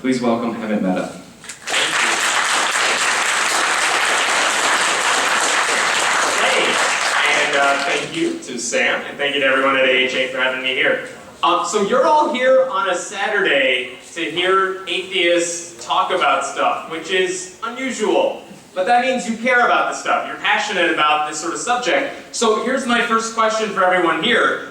Please welcome Hemant Mehta. Thank you to Sam, and thank you to everyone at AHA for having me here. So you're all here on a Saturday to hear atheists talk about stuff, which is unusual. But that means you care about the stuff. You're passionate about this sort of subject. So here's my first question for everyone here.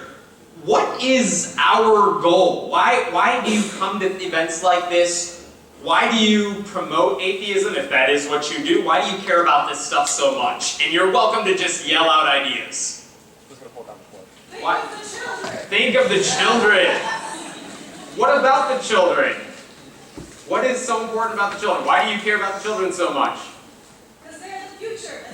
What is our goal? Why do you come to events like this? Why do you promote atheism, if that is what you do? Why do you care about this stuff so much? And you're welcome to just yell out ideas. Why? Think of the children. What about the children? What is so important about the children? Why do you care about the children so much? Because they're the future.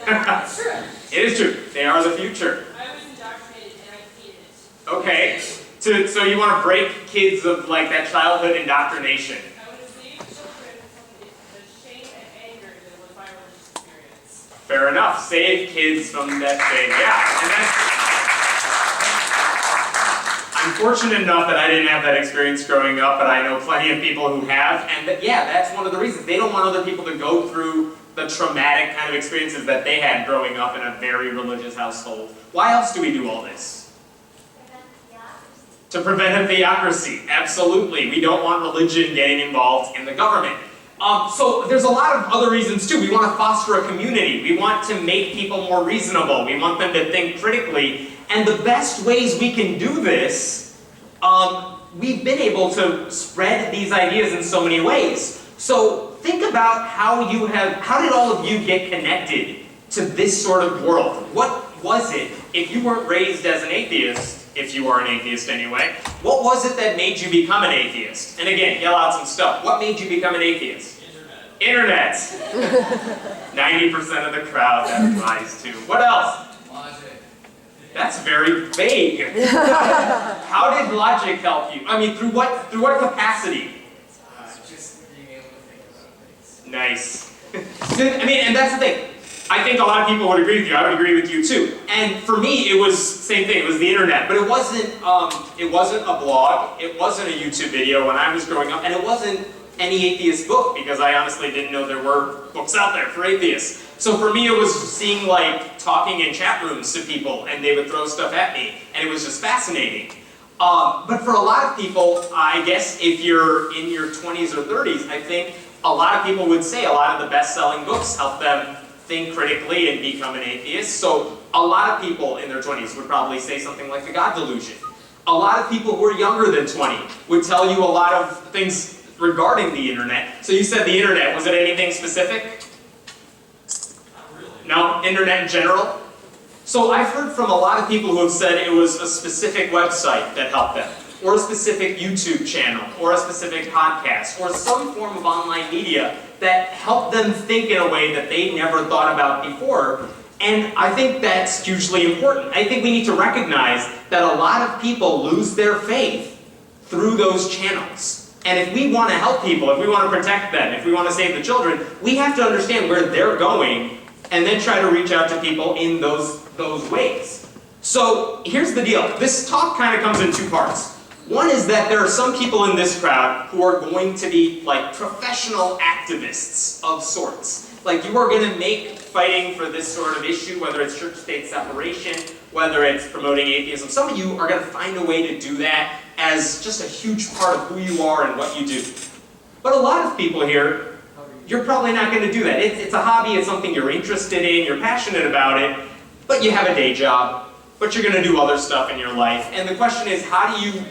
That's true. It is true. They are the future. I was indoctrinated and I hated it. Okay. So you want to break kids of like that childhood indoctrination. I want to save children from the shame and anger that was my religious experience. Fair enough. Save kids from that shame. Yeah. And that's, I'm fortunate enough that I didn't have that experience growing up, but I know plenty of people who have, and that's one of the reasons. They don't want other people to go through the traumatic kind of experiences that they had growing up in a very religious household. Why else do we do all this? To prevent a theocracy, absolutely. We don't want religion getting involved in the government. So there's a lot of other reasons too. We want to foster a community. We want to make people more reasonable. We want them to think critically. And the best ways we can do this, we've been able to spread these ideas in so many ways. So think about how did all of you get connected to this sort of world? What was it, if you weren't raised as an atheist, if you are an atheist anyway, what was it that made you become an atheist? And again, yell out some stuff. What made you become an atheist? Internet. 90% of the crowd, that applies to. What else? That's very vague. How did logic help you? I mean, through what capacity? Just being able to think about things. Nice. I mean, and that's the thing. I think a lot of people would agree with you. I would agree with you too. And for me, it was same thing. It was the internet, but it wasn't a blog. It wasn't a YouTube video when I was growing up, and it wasn't any atheist book because I honestly didn't know there were books out there for atheists. So for me, it was seeing talking in chat rooms to people, and they would throw stuff at me, and it was just fascinating. But for a lot of people, I guess if you're in your 20s or 30s, I think a lot of people would say a lot of the best-selling books help them think critically and become an atheist. So a lot of people in their 20s would probably say something like the God delusion. A lot of people who are younger than 20 would tell you a lot of things regarding the internet. So you said the internet. Was it anything specific? Not really. No? Internet in general? So I've heard from a lot of people who have said it was a specific website that helped them, or a specific YouTube channel, or a specific podcast, or some form of online media that helped them think in a way that they never thought about before. And I think that's hugely important. I think we need to recognize that a lot of people lose their faith through those channels. And if we want to help people, if we want to protect them, if we want to save the children, we have to understand where they're going and then try to reach out to people in those ways. So here's the deal. This talk kind of comes in two parts. One is that there are some people in this crowd who are going to be like professional activists of sorts. Like you are going to make fighting for this sort of issue, whether it's church-state separation, whether it's promoting atheism. Some of you are going to find a way to do that as just a huge part of who you are and what you do. But a lot of people here, you're probably not going to do that. It's a hobby, it's something you're interested in, you're passionate about it, but you have a day job, but you're going to do other stuff in your life. And the question is, how do you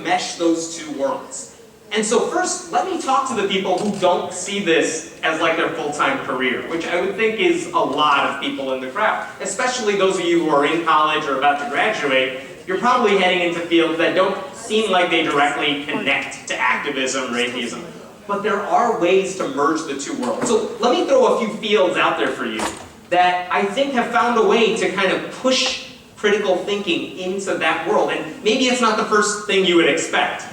mesh those two worlds? And so first, let me talk to the people who don't see this as like their full-time career, which I would think is a lot of people in the crowd, especially those of you who are in college or about to graduate. You're probably heading into fields that don't seem like they directly connect to activism or atheism. But there are ways to merge the two worlds. So let me throw a few fields out there for you that I think have found a way to kind of push critical thinking into that world. And maybe it's not the first thing you would expect.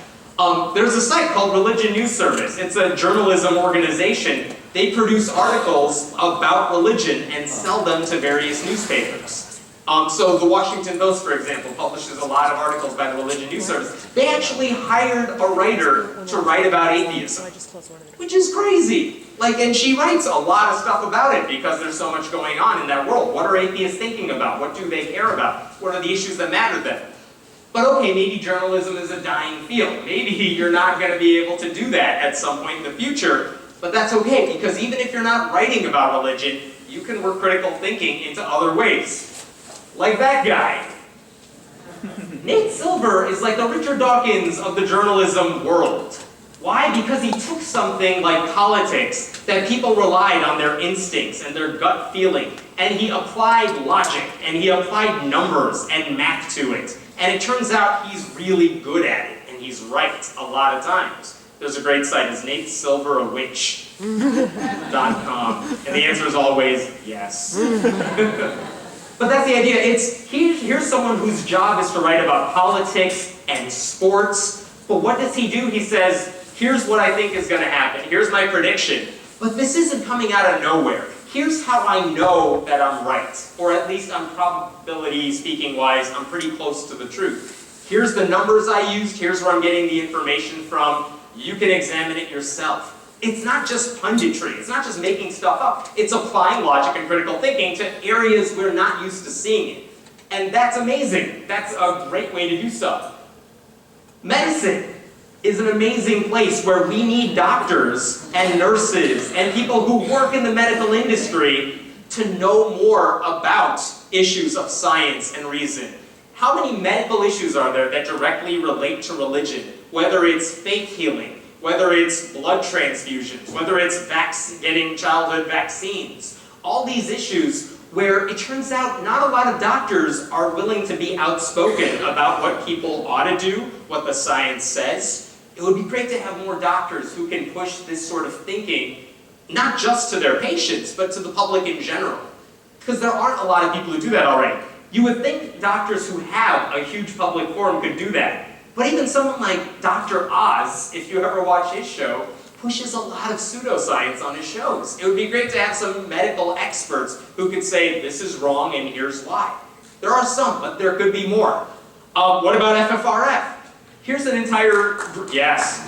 There's a site called Religion News Service. It's a journalism organization. They produce articles about religion and sell them to various newspapers. So the Washington Post, for example, publishes a lot of articles by the Religion News Service. They actually hired a writer to write about atheism, which is crazy. Like, and she writes a lot of stuff about it because there's so much going on in that world. What are atheists thinking about? What do they care about? What are the issues that matter to them? But okay, maybe journalism is a dying field. Maybe you're not going to be able to do that at some point in the future. But that's okay, because even if you're not writing about religion, you can work critical thinking into other ways. Like that guy. Nate Silver is like the Richard Dawkins of the journalism world. Why? Because he took something like politics that people relied on their instincts and their gut feeling, and he applied logic, and he applied numbers and math to it. And it turns out he's really good at it, and he's right a lot of times. There's a great site, it's natesilverawitch.com, and the answer is always yes. But that's the idea. Here's someone whose job is to write about politics and sports, but what does he do? He says, here's what I think is going to happen. Here's my prediction. But this isn't coming out of nowhere. Here's how I know that I'm right. Or at least on probability speaking wise, I'm pretty close to the truth. Here's the numbers I used. Here's where I'm getting the information from. You can examine it yourself. It's not just punditry. It's not just making stuff up. It's applying logic and critical thinking to areas we're not used to seeing it. And that's amazing. That's a great way to do stuff. Medicine is an amazing place where we need doctors and nurses and people who work in the medical industry to know more about issues of science and reason. How many medical issues are there that directly relate to religion? Whether it's faith healing, whether it's blood transfusions, whether it's getting childhood vaccines. All these issues where it turns out not a lot of doctors are willing to be outspoken about what people ought to do, what the science says. It would be great to have more doctors who can push this sort of thinking, not just to their patients, but to the public in general. Because there aren't a lot of people who do that already. You would think doctors who have a huge public forum could do that. But even someone like Dr. Oz, if you ever watch his show, pushes a lot of pseudoscience on his shows. It would be great to have some medical experts who could say, this is wrong and here's why. There are some, but there could be more. What about FFRF? Here's an entire, yes.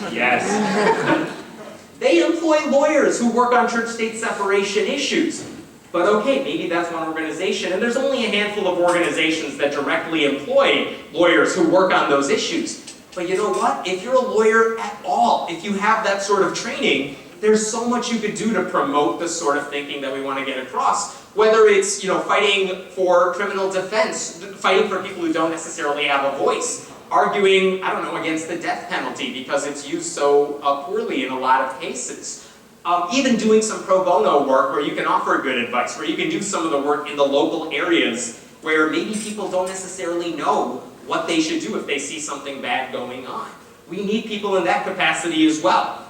They employ lawyers who work on church-state separation issues. But okay, maybe that's one organization, and there's only a handful of organizations that directly employ lawyers who work on those issues. But you know what? If you're a lawyer at all, if you have that sort of training, there's so much you could do to promote the sort of thinking that we want to get across. Whether it's, fighting for criminal defense, fighting for people who don't necessarily have a voice, arguing, against the death penalty because it's used so poorly in a lot of cases. Even doing some pro bono work where you can offer good advice, where you can do some of the work in the local areas where maybe people don't necessarily know what they should do if they see something bad going on. We need people in that capacity as well.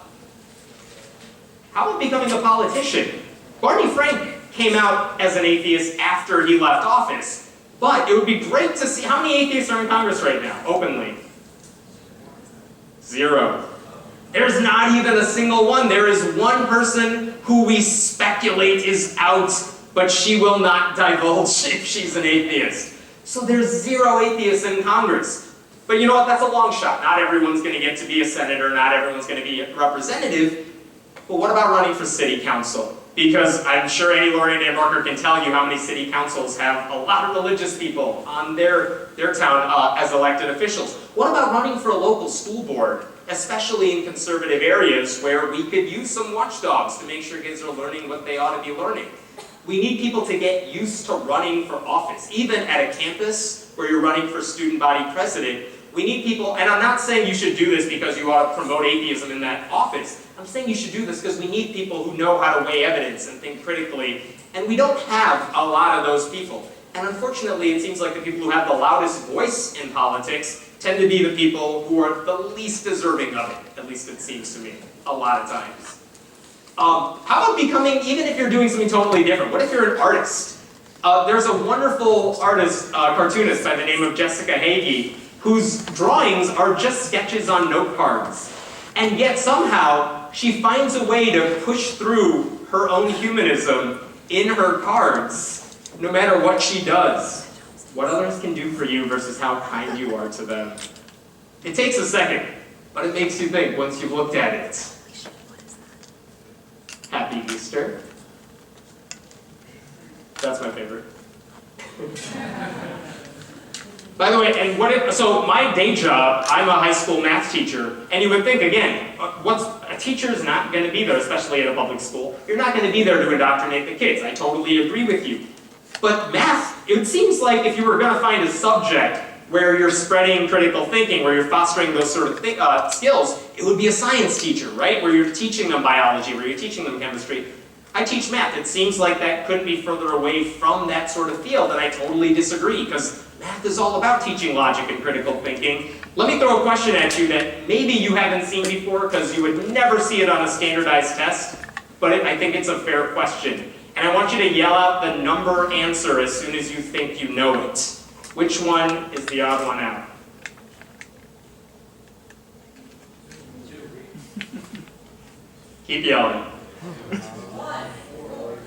How about becoming a politician? Barney Frank came out as an atheist after he left office, but it would be great to see how many atheists are in Congress right now, openly. 0. There's not even a single one. There is one person who we speculate is out, but she will not divulge if she's an atheist. So there's 0 atheists in Congress. But you know what? That's a long shot. Not everyone's going to get to be a senator. Not everyone's going to be a representative. But what about running for city council? Because I'm sure any Lori Dan Barker can tell you how many city councils have a lot of religious people on their town as elected officials. What about running for a local school board? Especially in conservative areas where we could use some watchdogs to make sure kids are learning what they ought to be learning. We need people to get used to running for office. Even at a campus where you're running for student body president, we need people, and I'm not saying you should do this because you ought to promote atheism in that office. I'm saying you should do this because we need people who know how to weigh evidence and think critically, and we don't have a lot of those people. And unfortunately, it seems like the people who have the loudest voice in politics tend to be the people who are the least deserving of it, at least it seems to me, a lot of times. How about becoming, even if you're doing something totally different, what if you're an artist? There's a wonderful artist, cartoonist by the name of Jessica Hagee, whose drawings are just sketches on note cards. And yet somehow, she finds a way to push through her own humanism in her cards, no matter what she does. what others can do for you versus how kind you are to them. It takes a second, but it makes you think once you've looked at it. Happy Easter. That's my favorite. By the way, so my day job, I'm a high school math teacher, and you would think, again, a teacher's not going to be there, especially at a public school. You're not going to be there to indoctrinate the kids. I totally agree with you. But math, it seems like if you were going to find a subject where you're spreading critical thinking, where you're fostering those sort of skills, it would be a science teacher, right? Where you're teaching them biology, where you're teaching them chemistry. I teach math. It seems like that couldn't be further away from that sort of field, and I totally disagree, because math is all about teaching logic and critical thinking. Let me throw a question at you that maybe you haven't seen before, because you would never see it on a standardized test, but I think it's a fair question. And I want you to yell out the number answer as soon as you think you know it. Which one is the odd one out? Keep yelling. 1,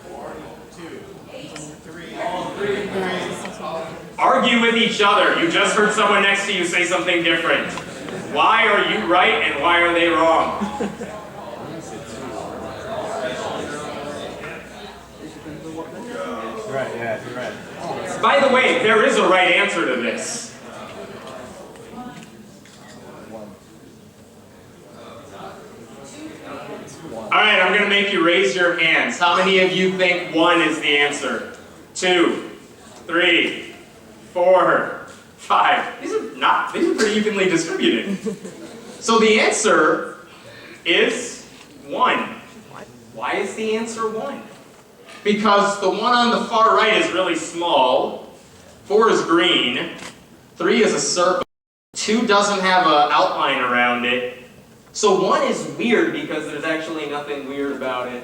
4, 2, 8, 3, 3. Argue with each other. You just heard someone next to you say something different. Why are you right and why are they wrong? Right, yeah, you're right. By the way, there is a right answer to this. Alright, I'm going to make you raise your hands. How many of you think 1 is the answer? 2, 3, 4, 5. These are pretty evenly distributed. So the answer is 1. Why is the answer 1? Because the one on the far right is really small, 4 is green, 3 is a circle, 2 doesn't have an outline around it, so 1 is weird because there's actually nothing weird about it.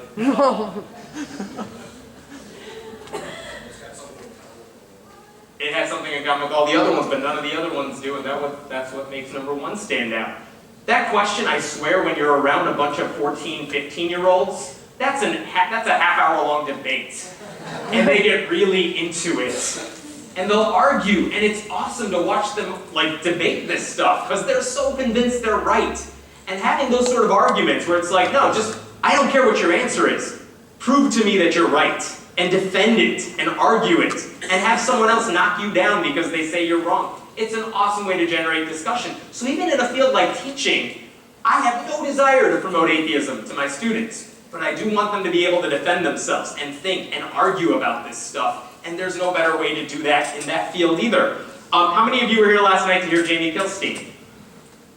It has something in common with all the other ones, but none of the other ones do, and that's what makes number 1 stand out. That question, I swear, when you're around a bunch of 14, 15-year-olds, that's a half-hour-long debate, and they get really into it. And they'll argue, and it's awesome to watch them debate this stuff, because they're so convinced they're right. And having those sort of arguments where it's like, no, I don't care what your answer is. Prove to me that you're right, and defend it, and argue it, and have someone else knock you down because they say you're wrong. It's an awesome way to generate discussion. So even in a field like teaching, I have no desire to promote atheism to my students. But I do want them to be able to defend themselves and think and argue about this stuff. And there's no better way to do that in that field either. How many of you were here last night to hear Jamie Kilstein?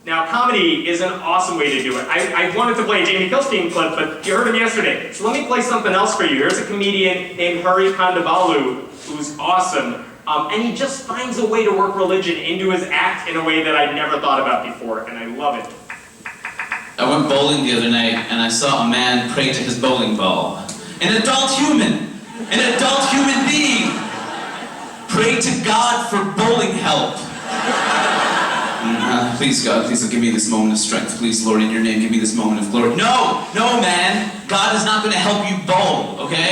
Now, comedy is an awesome way to do it. I wanted to play a Jamie Kilstein clip, but you heard him yesterday. So let me play something else for you. Here's a comedian named Hari Kondabolu, who's awesome. And he just finds a way to work religion into his act in a way that I'd never thought about before, and I love it. I went bowling the other night and I saw a man pray to his bowling ball. An adult human being, pray to God for bowling help. Please God, please give me this moment of strength. Please Lord, in your name, give me this moment of glory. No, man, God is not going to help you bowl, okay?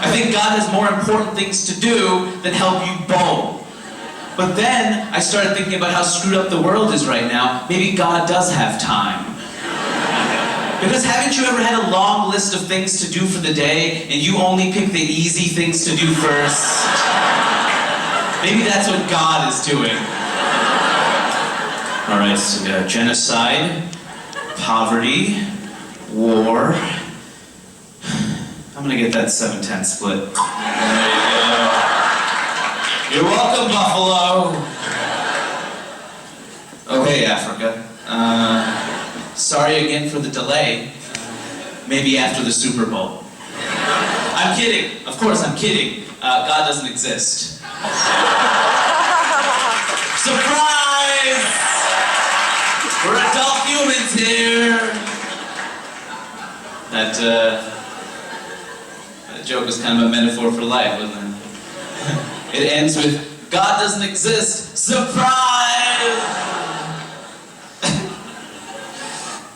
I think God has more important things to do than help you bowl. But then, I started thinking about how screwed up the world is right now. Maybe God does have time. Because haven't you ever had a long list of things to do for the day, and you only pick the easy things to do first? Maybe that's what God is doing. Alright, so genocide, poverty, war. I'm gonna get that 7-10 split. There you go. You're welcome, Buffalo! Okay, Africa. Sorry again for the delay. Maybe after the Super Bowl. I'm kidding. Of course I'm kidding. God doesn't exist. Surprise! We're adult humans here! That joke was kind of a metaphor for life, wasn't it? It ends with, God doesn't exist, surprise!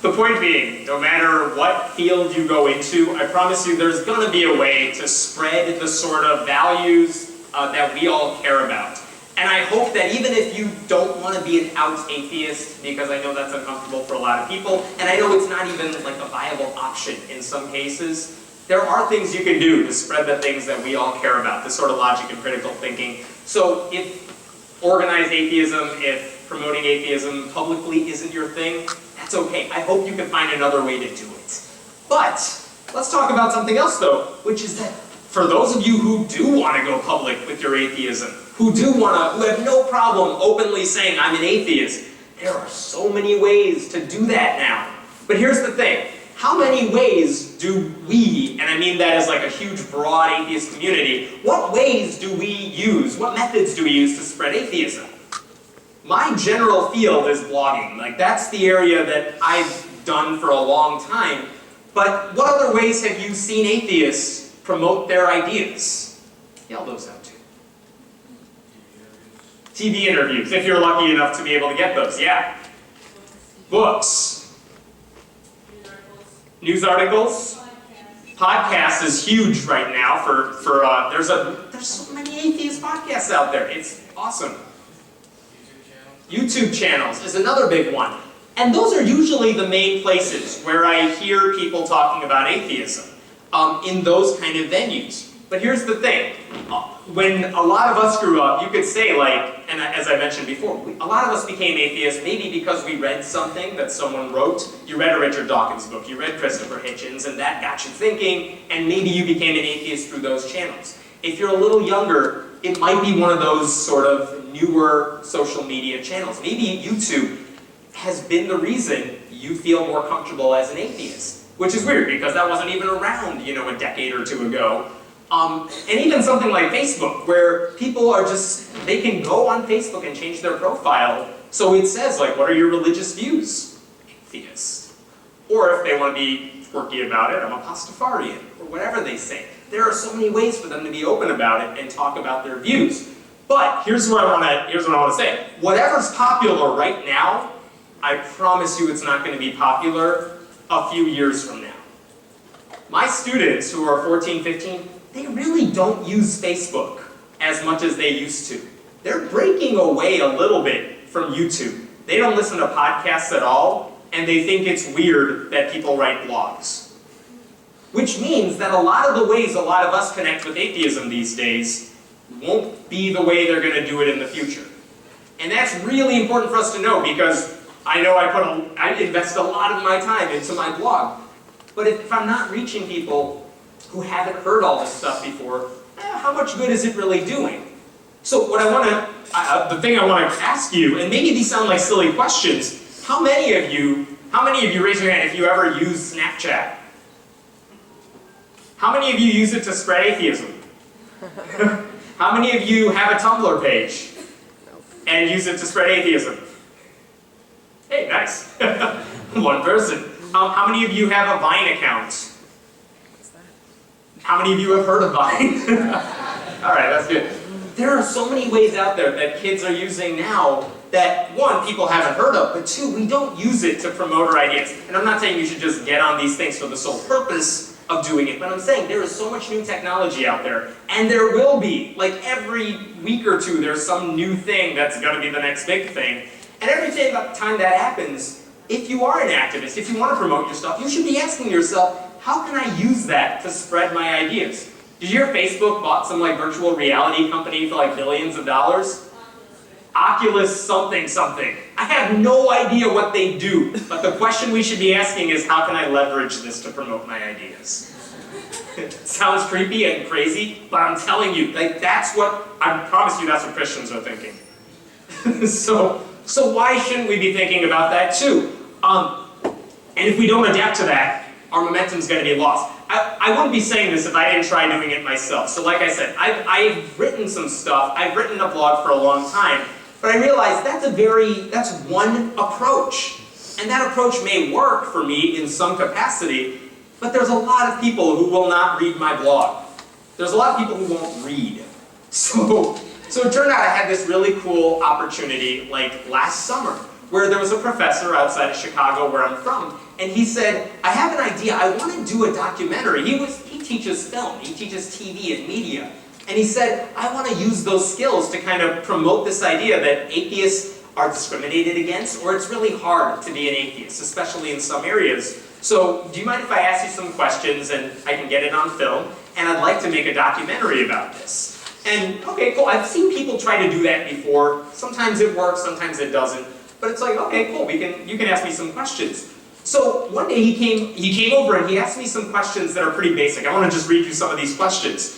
The point being, no matter what field you go into, I promise you there's going to be a way to spread the sort of values, that we all care about. And I hope that even if you don't want to be an out atheist, because I know that's uncomfortable for a lot of people, and I know it's not even like a viable option in some cases, there are things you can do to spread the things that we all care about, this sort of logic and critical thinking. So if organized atheism, if promoting atheism publicly isn't your thing, that's okay. I hope you can find another way to do it. But let's talk about something else though, which is that for those of you who do want to go public with your atheism, who have no problem openly saying, I'm an atheist, there are so many ways to do that now. But here's the thing, how many ways do we, and I mean that as like a huge broad atheist community, what ways do we use, what methods do we use to spread atheism? My general field is blogging, like that's the area that I've done for a long time, but what other ways have you seen atheists promote their ideas? Yell those out too. TV interviews, if you're lucky enough to be able to get those, yeah. Books. News articles. Podcast is huge right now there's so many atheist podcasts out there. It's awesome. YouTube channels is another big one. And those are usually the main places where I hear people talking about atheism, in those kind of venues. But here's the thing, when a lot of us grew up, you could say like, and as I mentioned before, a lot of us became atheists maybe because we read something that someone wrote. You read a Richard Dawkins book, you read Christopher Hitchens, and that got you thinking, and maybe you became an atheist through those channels. If you're a little younger, it might be one of those sort of newer social media channels. Maybe YouTube has been the reason you feel more comfortable as an atheist, which is weird because that wasn't even around, a decade or two ago. And even something like Facebook, where people are they can go on Facebook and change their profile, so it says, like, what are your religious views? Atheist. Or if they want to be quirky about it, I'm a Pastafarian, or whatever they say. There are so many ways for them to be open about it and talk about their views. But here's what I want to say. Whatever's popular right now, I promise you it's not going to be popular a few years from now. My students who are 14, 15, they really don't use Facebook as much as they used to. They're breaking away a little bit from YouTube. They don't listen to podcasts at all, and they think it's weird that people write blogs. Which means that a lot of the ways a lot of us connect with atheism these days won't be the way they're going to do it in the future. And that's really important for us to know, because I know I invest a lot of my time into my blog. But if I'm not reaching people who haven't heard all this stuff before, how much good is it really doing? So the thing I want to ask you, and maybe these sound like silly questions, how many of you, raise your hand if you ever use Snapchat? How many of you use it to spread atheism? How many of you have a Tumblr page and use it to spread atheism? Hey, nice. One person. How many of you have a Vine account? How many of you have heard of Vine? All right, that's good. There are so many ways out there that kids are using now that, one, people haven't heard of, but two, we don't use it to promote our ideas. And I'm not saying you should just get on these things for the sole purpose of doing it, but I'm saying there is so much new technology out there, and there will be. Like every week or two, there's some new thing that's going to be the next big thing. And every time that happens, if you are an activist, if you want to promote your stuff, you should be asking yourself, how can I use that to spread my ideas? Did you hear Facebook bought some virtual reality company for billions of dollars? Oculus something something. I have no idea what they do, but the question we should be asking is, how can I leverage this to promote my ideas? It sounds creepy and crazy, but I'm telling you, I promise you that's what Christians are thinking. So why shouldn't we be thinking about that too? And if we don't adapt to that, our momentum's going to be lost. I wouldn't be saying this if I didn't try doing it myself. So like I said, I've written some stuff. I've written a blog for a long time, but I realized that's one approach. And that approach may work for me in some capacity, but there's a lot of people who will not read my blog. There's a lot of people who won't read. So it turned out I had this really cool opportunity last summer, where there was a professor outside of Chicago, where I'm from, and he said, I have an idea, I want to do a documentary. He teaches film, he teaches TV and media, And he said, I want to use those skills to kind of promote this idea that atheists are discriminated against, or it's really hard to be an atheist, especially in some areas. So, do you mind if I ask you some questions and I can get it on film? And I'd like to make a documentary about this. And, okay, cool, I've seen people try to do that before. Sometimes it works, sometimes it doesn't. But it's like, okay, cool, you can ask me some questions. So one day he came over and he asked me some questions that are pretty basic. I want to just read you some of these questions.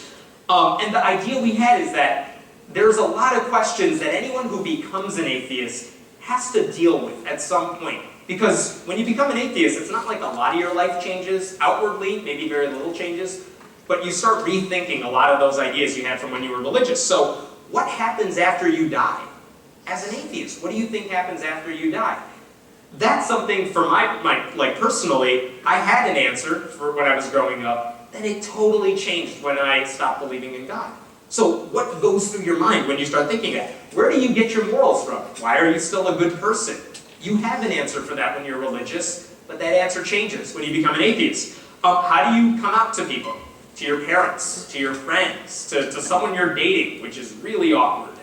And the idea we had is that there's a lot of questions that anyone who becomes an atheist has to deal with at some point. Because when you become an atheist, it's not like a lot of your life changes outwardly, maybe very little changes, but you start rethinking a lot of those ideas you had from when you were religious. So what happens after you die? As an atheist, what do you think happens after you die? That's something for like personally, I had an answer for when I was growing up, that it totally changed when I stopped believing in God. So what goes through your mind when you start thinking that? Where do you get your morals from? Why are you still a good person? You have an answer for that when you're religious, but that answer changes when you become an atheist. How do you come out to people? To your parents, to your friends, to someone you're dating, which is really awkward.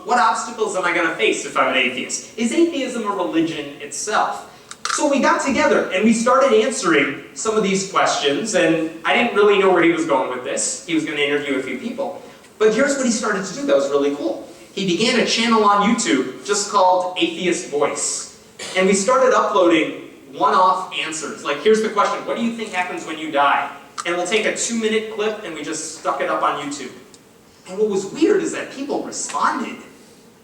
What obstacles am I going to face if I'm an atheist? Is atheism a religion itself? So we got together and we started answering some of these questions, and I didn't really know where he was going with this. He was going to interview a few people. But here's what he started to do that was really cool. He began a channel on YouTube just called Atheist Voice. And we started uploading one-off answers. Like, here's the question, what do you think happens when you die? And we'll take a 2-minute clip and we just stuck it up on YouTube. And what was weird is that people responded.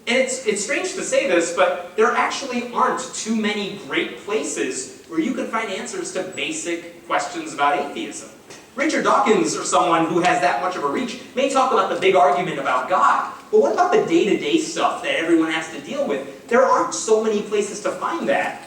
And it's strange to say this, but there actually aren't too many great places where you can find answers to basic questions about atheism. Richard Dawkins, or someone who has that much of a reach, may talk about the big argument about God, but what about the day-to-day stuff that everyone has to deal with? There aren't so many places to find that.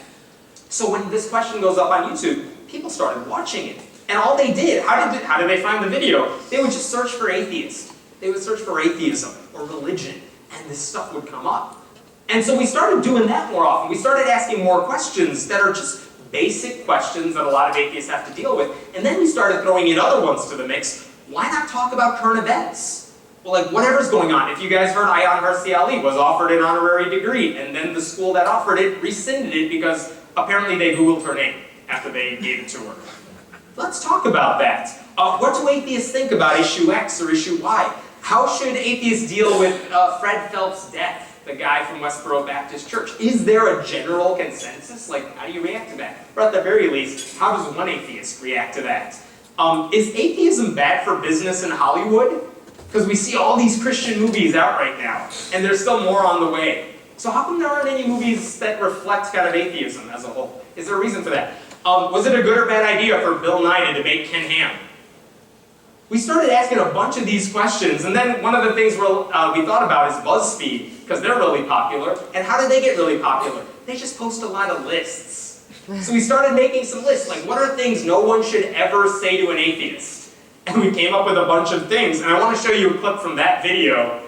So when this question goes up on YouTube, people started watching it. And all they did, how did they find the video? They would just search for atheist. They would search for atheism or religion, and this stuff would come up. And so we started doing that more often. We started asking more questions that are just basic questions that a lot of atheists have to deal with. And then we started throwing in other ones to the mix. Why not talk about current events? Well, like whatever's going on. If you guys heard, Ayaan Hirsi Ali was offered an honorary degree, and then the school that offered it rescinded it because apparently they Googled her name after they gave it to her. Let's talk about that. What do atheists think about issue X or issue Y? How should atheists deal with Fred Phelps' death, the guy from Westboro Baptist Church? Is there a general consensus? Like, how do you react to that? Or at the very least, how does one atheist react to that? Is atheism bad for business in Hollywood? Because we see all these Christian movies out right now, and there's still more on the way. So how come there aren't any movies that reflect kind of atheism as a whole? Is there a reason for that? Was it a good or bad idea for Bill Nye to debate Ken Ham? We started asking a bunch of these questions, and then one of the things we thought about is BuzzFeed, because they're really popular. And how did they get really popular? They just post a lot of lists. So we started making some lists, like what are things no one should ever say to an atheist? And we came up with a bunch of things, and I want to show you a clip from that video,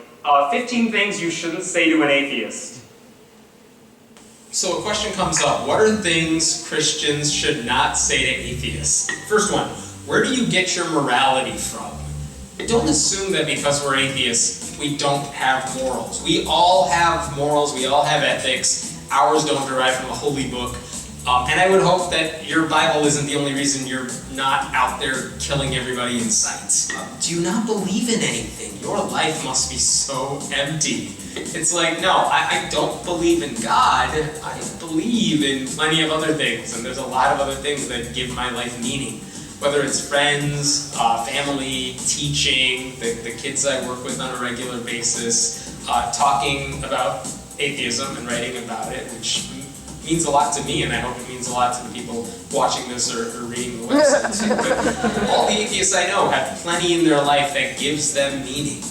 15 things you shouldn't say to an atheist. So a question comes up, what are things Christians should not say to atheists? First one, where do you get your morality from? Don't assume that because we're atheists, we don't have morals. We all have morals, we all have ethics. Ours don't derive from a holy book. And I would hope that your Bible isn't the only reason you're not out there killing everybody in sight. Do you not believe in anything? Your life must be so empty. It's like, no, I don't believe in God. I believe in plenty of other things, and there's a lot of other things that give my life meaning. Whether it's friends, family, teaching, the kids I work with on a regular basis, talking about atheism and writing about it, which means a lot to me, and I hope it means a lot to the people watching this or reading the website too. But all the atheists I know have plenty in their life that gives them meaning.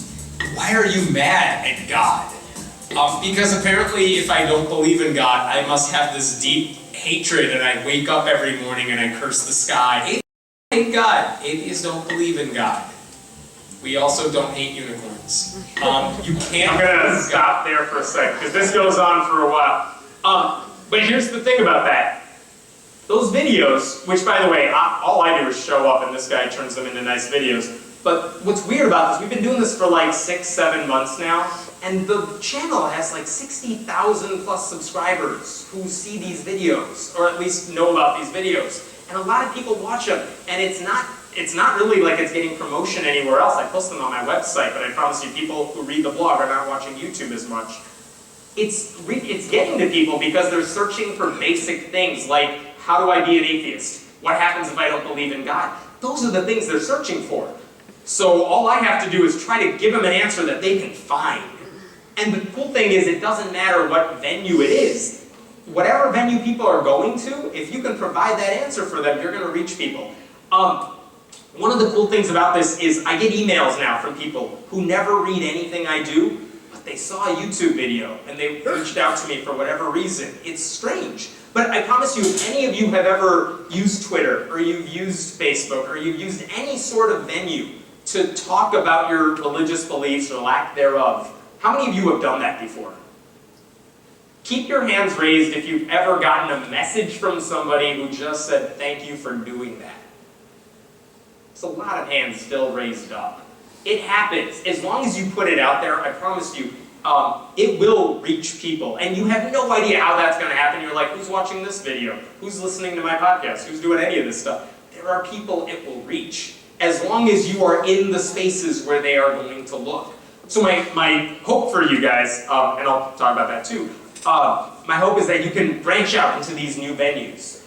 Why are you mad at God? Because apparently if I don't believe in God, I must have this deep hatred, and I wake up every morning and I curse the sky. Atheists hate God. Atheists don't believe in God. We also don't hate unicorns. You can't. I'm gonna stop there for a sec, because this goes on for a while. But here's the thing about that. Those videos, which by the way, all I do is show up and this guy turns them into nice videos. But what's weird about this, we've been doing this for like 6-7 months now, and the channel has like 60,000 plus subscribers who see these videos, or at least know about these videos. And a lot of people watch them, and it's not really like it's getting promotion anywhere else. I post them on my website, but I promise you people who read the blog are not watching YouTube as much. It's getting to people because they're searching for basic things like, how do I be an atheist? What happens if I don't believe in God? Those are the things they're searching for. So all I have to do is try to give them an answer that they can find. And the cool thing is, it doesn't matter what venue it is. Whatever venue people are going to, if you can provide that answer for them, you're going to reach people. One of the cool things about this is I get emails now from people who never read anything I do, but they saw a YouTube video and they reached out to me for whatever reason. It's strange. But I promise you, if any of you have ever used Twitter, or you've used Facebook, or you've used any sort of venue to talk about your religious beliefs or lack thereof, how many of you have done that before? Keep your hands raised if you've ever gotten a message from somebody who just said, thank you for doing that. There's a lot of hands still raised up. It happens. As long as you put it out there, I promise you, it will reach people. And you have no idea how that's going to happen. You're like, who's watching this video? Who's listening to my podcast? Who's doing any of this stuff? There are people it will reach, as long as you are in the spaces where they are going to look. So my hope for you guys, and I'll talk about that too, my hope is that you can branch out into these new venues.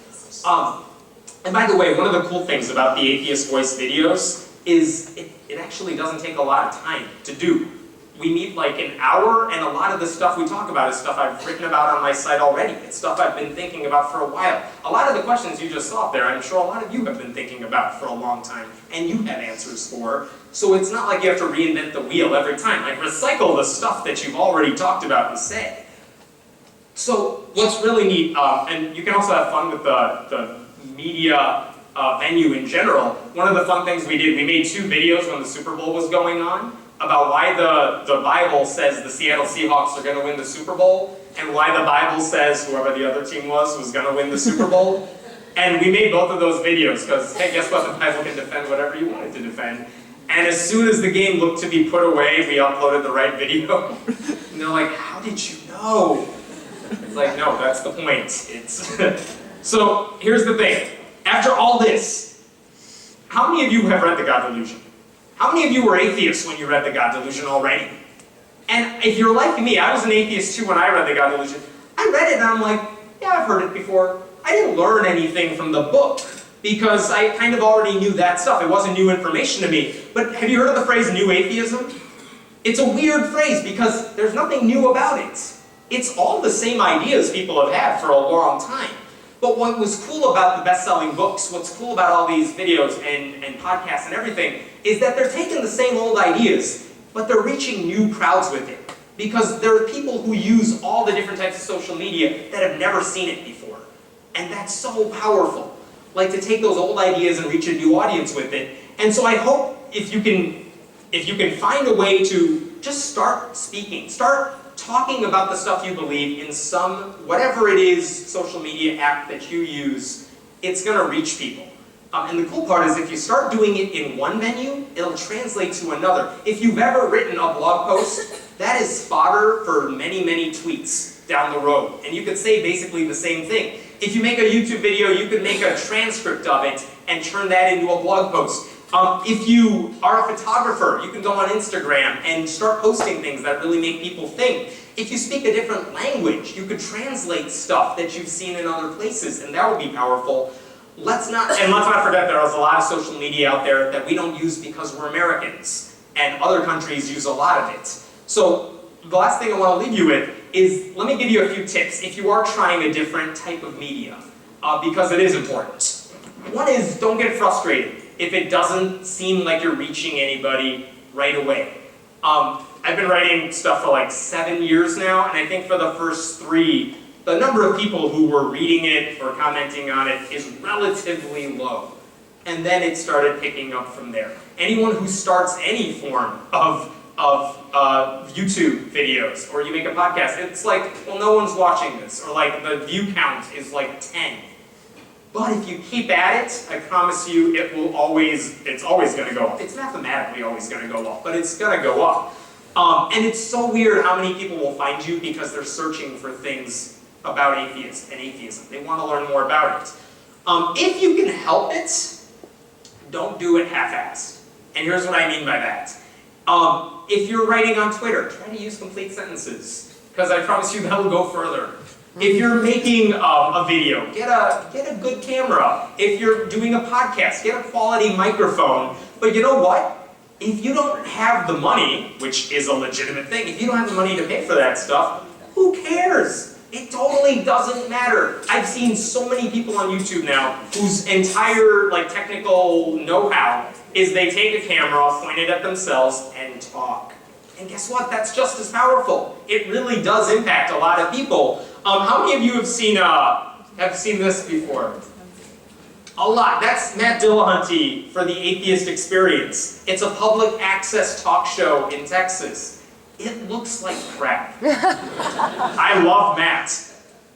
And by the way, one of the cool things about the Atheist Voice videos is it actually doesn't take a lot of time to do. We meet like an hour, and a lot of the stuff we talk about is stuff I've written about on my site already. It's stuff I've been thinking about for a while. A lot of the questions you just saw up there, I'm sure a lot of you have been thinking about for a long time, and you have answers for. So it's not like you have to reinvent the wheel every time. Like, recycle the stuff that you've already talked about and said. So what's really neat, and you can also have fun with the media venue in general. One of the fun things we did, we made 2 videos when the Super Bowl was going on about why the Bible says the Seattle Seahawks are going to win the Super Bowl, and why the Bible says whoever the other team was going to win the Super Bowl. And we made both of those videos because, hey, guess what? The Bible can defend whatever you want it to defend. And as soon as the game looked to be put away, we uploaded the right video. And they're like, how did you know? It's like, no, that's the point. So here's the thing. After all this, how many of you have read The God Delusion? How many of you were atheists when you read The God Delusion already? And if you're like me, I was an atheist too when I read The God Delusion. I read it and I'm like, yeah, I've heard it before. I didn't learn anything from the book because I kind of already knew that stuff. It wasn't new information to me. But have you heard of the phrase new atheism? It's a weird phrase because there's nothing new about it. It's all the same ideas people have had for a long time. But what was cool about the best-selling books, what's cool about all these videos and podcasts and everything, is that they're taking the same old ideas, but they're reaching new crowds with it. Because there are people who use all the different types of social media that have never seen it before. And that's so powerful. Like, to take those old ideas and reach a new audience with it. And so I hope if you can find a way to just start speaking, start talking about the stuff you believe in some, whatever it is, social media app that you use, it's going to reach people. And the cool part is if you start doing it in one venue, it'll translate to another. If you've ever written a blog post, that is fodder for many, many tweets down the road. And you could say basically the same thing. If you make a YouTube video, you could make a transcript of it and turn that into a blog post. If you are a photographer, you can go on Instagram and start posting things that really make people think. If you speak a different language, you could translate stuff that you've seen in other places, and that would be powerful. Let's not forget there's a lot of social media out there that we don't use because we're Americans, and other countries use a lot of it. So the last thing I want to leave you with is, let me give you a few tips if you are trying a different type of media, because it is important. One is, don't get frustrated if it doesn't seem like you're reaching anybody right away. I've been writing stuff for like 7 years now, and I think for the first 3, the number of people who were reading it or commenting on it is relatively low. And then it started picking up from there. Anyone who starts any form of YouTube videos, or you make a podcast, it's like, well, no one's watching this, or like the view count is like 10. But if you keep at it, I promise you it's always going to go up. It's mathematically always going to go up, but it's going to go up. And it's so weird how many people will find you because they're searching for things about atheists and atheism. They want to learn more about it. If you can help it, don't do it half-assed. And here's what I mean by that. If you're writing on Twitter, try to use complete sentences, because I promise you that'll go further. If you're making a video, get a good camera. If you're doing a podcast, get a quality microphone. But you know what? If you don't have the money, which is a legitimate thing, if you don't have the money to pay for that stuff, who cares? It totally doesn't matter. I've seen so many people on YouTube now whose entire technical know-how is they take a camera, point it at themselves, and talk. And guess what? That's just as powerful. It really does impact a lot of people. How many of you have seen this before? A lot. That's Matt Dillahunty for the Atheist Experience. It's a public access talk show in Texas. It looks like crap. I love Matt.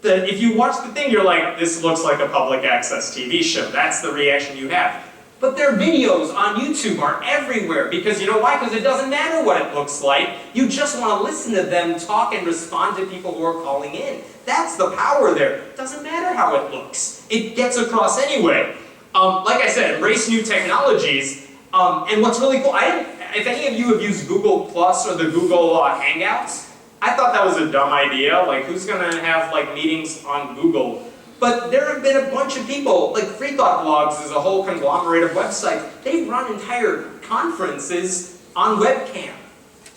If you watch the thing, you're like, this looks like a public access TV show. That's the reaction you have. But their videos on YouTube are everywhere, because you know why? Because it doesn't matter what it looks like. You just want to listen to them talk and respond to people who are calling in. That's the power there. It doesn't matter how it looks. It gets across anyway. Like I said, embrace new technologies. And what's really cool, if any of you have used Google Plus or the Google Hangouts, I thought that was a dumb idea. Like, who's going to have meetings on Google? But there have been a bunch of people, like Freethought Blogs is a whole conglomerate of websites. They run entire conferences on webcam,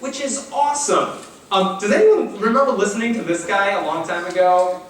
which is awesome. Does anyone remember listening to this guy a long time ago?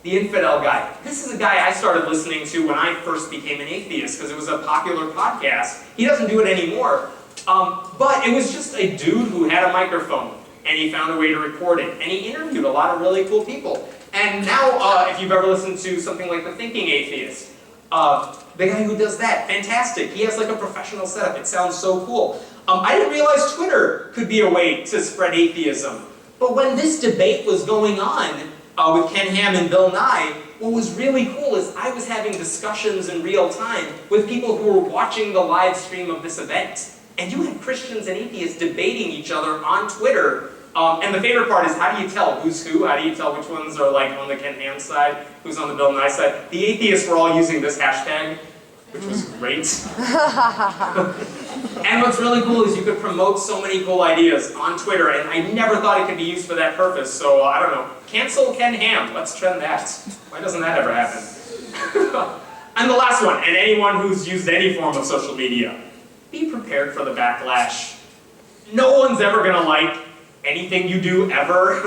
The Infidel Guy. This is a guy I started listening to when I first became an atheist, because it was a popular podcast. He doesn't do it anymore. But it was just a dude who had a microphone, and he found a way to record it. And he interviewed a lot of really cool people. And now, if you've ever listened to something like The Thinking Atheist, the guy who does that, fantastic. He has a professional setup. It sounds so cool. I didn't realize Twitter could be a way to spread atheism. But when this debate was going on with Ken Ham and Bill Nye, what was really cool is I was having discussions in real time with people who were watching the live stream of this event. And you had Christians and atheists debating each other on Twitter. And the favorite part is, how do you tell who's who? How do you tell which ones are on the Ken Ham side, who's on the Bill Nye side? The atheists were all using this hashtag, which was great. And what's really cool is you could promote so many cool ideas on Twitter, and I never thought it could be used for that purpose. So, I don't know, cancel Ken Ham. Let's trend that. Why doesn't that ever happen? And the last one, and anyone who's used any form of social media, be prepared for the backlash. No one's ever going to like anything you do ever,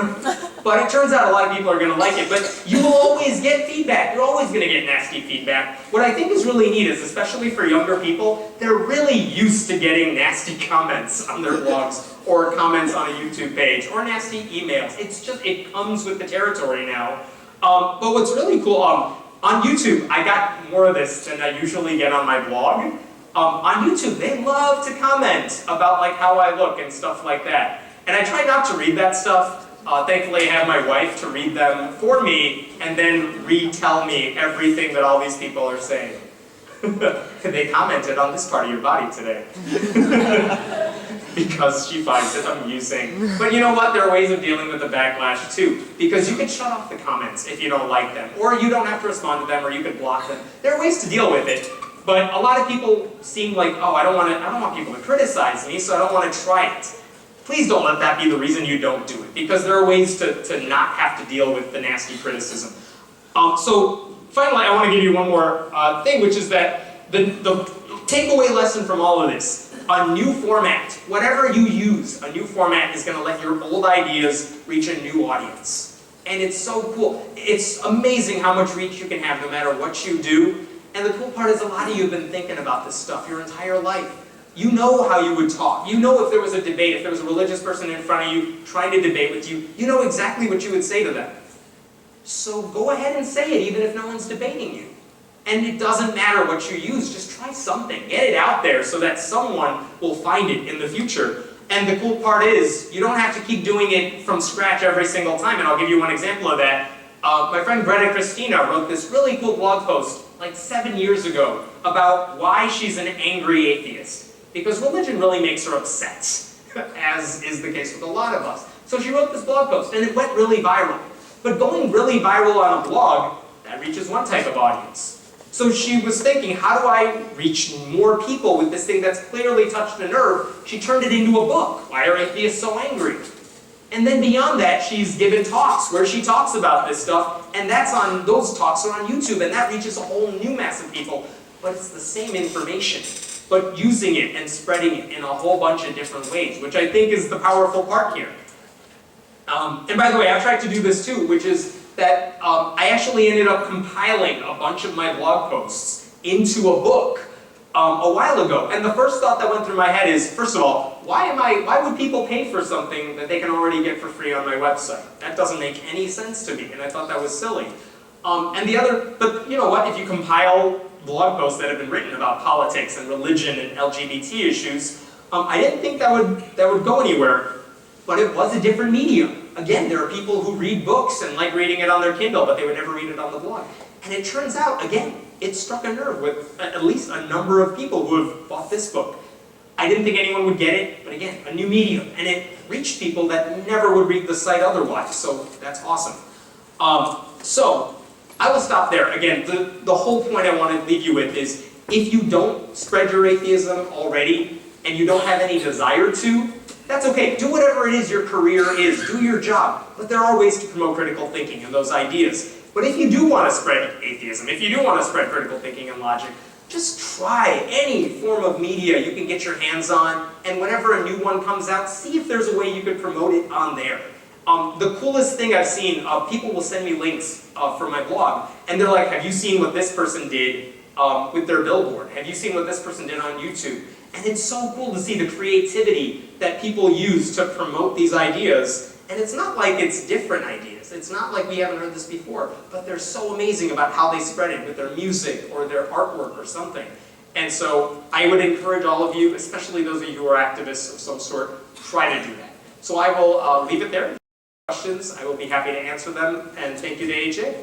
but it turns out a lot of people are going to like it. But you will always get feedback. You're always going to get nasty feedback. What I think is really neat is, especially for younger people, they're really used to getting nasty comments on their blogs or comments on a YouTube page or nasty emails. It comes with the territory now. But what's really cool, on YouTube, I got more of this than I usually get on my blog. On YouTube, they love to comment about how I look and stuff like that. And I try not to read that stuff. Thankfully, I have my wife to read them for me and then retell me everything that all these people are saying. They commented on this part of your body today. Because she finds it amusing. But you know what? There are ways of dealing with the backlash too. Because you can shut off the comments if you don't like them. Or you don't have to respond to them, or you can block them. There are ways to deal with it. But a lot of people seem like, oh, I don't want people to criticize me, so I don't want to try it. Please don't let that be the reason you don't do it, because there are ways to not have to deal with the nasty criticism. So finally, I want to give you one more thing, which is that the takeaway lesson from all of this, a new format, whatever you use, a new format is going to let your old ideas reach a new audience. And it's so cool. It's amazing how much reach you can have no matter what you do. And the cool part is a lot of you have been thinking about this stuff your entire life. You know how you would talk. You know if there was a debate, if there was a religious person in front of you trying to debate with you, you know exactly what you would say to them. So go ahead and say it, even if no one's debating you. And it doesn't matter what you use, just try something. Get it out there so that someone will find it in the future. And the cool part is, you don't have to keep doing it from scratch every single time, and I'll give you one example of that. My friend Greta Christina wrote this really cool blog post like 7 years ago, about why she's an angry atheist. Because religion really makes her upset, as is the case with a lot of us. So she wrote this blog post, and it went really viral. But going really viral on a blog, that reaches one type of audience. So she was thinking, how do I reach more people with this thing that's clearly touched a nerve? She turned it into a book. Why are atheists so angry? And then beyond that, she's given talks where she talks about this stuff, and those talks are on YouTube, and that reaches a whole new mass of people. But it's the same information, but using it and spreading it in a whole bunch of different ways, which I think is the powerful part here. And by the way, I've tried to do this too, which is that I actually ended up compiling a bunch of my blog posts into a book a while ago. And the first thought that went through my head is, first of all, why would people pay for something that they can already get for free on my website? That doesn't make any sense to me, and I thought that was silly. But you know what, if you compile blog posts that have been written about politics and religion and LGBT issues, I didn't think that would go anywhere, but it was a different medium. Again, there are people who read books and like reading it on their Kindle, but they would never read it on the blog. And it turns out, again, it struck a nerve with at least a number of people who have bought this book. I didn't think anyone would get it, but again, a new medium. And it reached people that never would read the site otherwise, so that's awesome. So, I will stop there. Again, the whole point I want to leave you with is, if you don't spread your atheism already, and you don't have any desire to, that's okay. Do whatever it is your career is. Do your job. But there are ways to promote critical thinking and those ideas. But if you do want to spread atheism, if you do want to spread critical thinking and logic, just try any form of media you can get your hands on, and whenever a new one comes out, see if there's a way you could promote it on there. The coolest thing I've seen, people will send me links for my blog, and they're like, have you seen what this person did with their billboard? Have you seen what this person did on YouTube? And it's so cool to see the creativity that people use to promote these ideas. And it's not like it's different ideas. It's not like we haven't heard this before. But they're so amazing about how they spread it with their music or their artwork or something. And so I would encourage all of you, especially those of you who are activists of some sort, try to do that. So I will leave it there. Questions, I will be happy to answer them. And thank you to AJ.